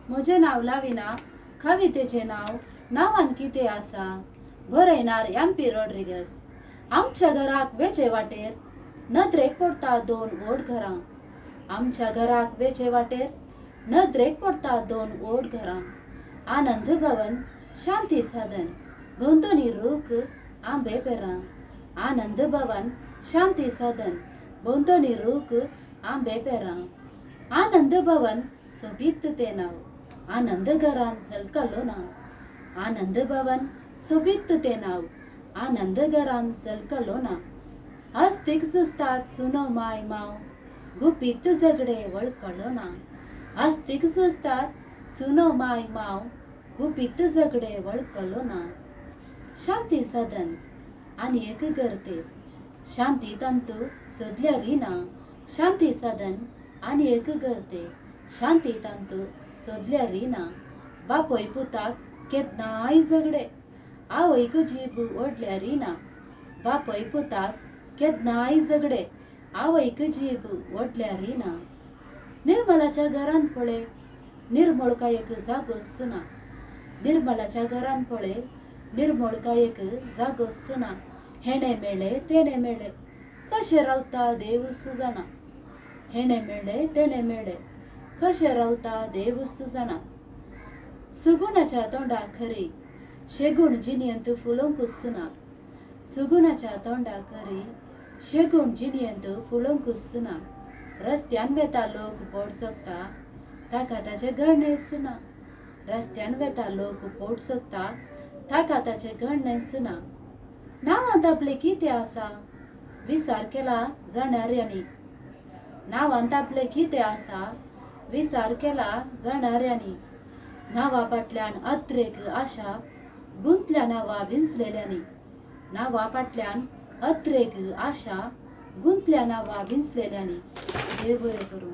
म्हजे नाव लाविना कवितेचे नावान कितें आसा बरयणार एम.पी. रॉड्रिगस। आमच्या घराक वेचे वाटेर नदरेक पडता दोन व्हड घरां। आमच्या घराक वेचे वाटेर नदरेक पडता दोन व्हड घरां। आनंद भवन शांती सदन भोंवतणी रूख आंबे पेरां। आनंद भवन शांती सदन भोंवतणी रूख आंबे पेरां। आनंद भवन सोबीत ते नाव आनंद घरान झलकलो ना। आनंद भवन सोबीत ते नाव आनंद घरान झलकलो ना। हस्तीक सुस्तात सुनो माय माव गुपीत झगडे वळखलो ना। हस्तीक सुस्तात सुनो माय माव गुपीत झगडे वळखलो ना। शांती सदन आनी एक गर्ते शांती तंतू सोदल्या रिना। शांती सदन आनी एक गर्ते शांती तंतू सोदल्या रिना। बापोय पुताक केन्नाय झगडे आवयक जीब ओडल्या रिना। बापोय पुताक केन्नाय झगडे आवयक जीब ओडल्या रिना। निर्मलाच्या घरान पळय निर्मळकायेक जागोच ना। निर्मलाच्या घरान पळय निर्मळकायेक जागोच ना। हेणे मेळे तेणे मेळे कशे रावता देवूच जाणा। हेणे मेळे तेणे मेळे कशे रावता देवूच जाणा। सुगुणाच्या तोंडा खरी शेगूण जिनियंत फुलोंकूच ना। सुगुणाच्या तोंडा खरी शेगूण जिनियंत फुलोंकूच ना। रस्त्यान वेता लोक पोट सोकता ताका ताचे गणेच ना। रस्त्यान वेता लोक पोट सोकता ताका ताचे गणेच ना। नावांत आपले कितें आसा विचार केला जाणाऱ्यांनी। नावांत आपले कितें आसा विचार केला जाणाऱ्यांनी। नावा फाटल्यान अत्रेक आशा गुंतल्या नावा विंचलेल्यांनी। नावा फाटल्यान अत्रेक आशा गुंतल्या नावा विंचलेल्यांनी। देव बरें करूं।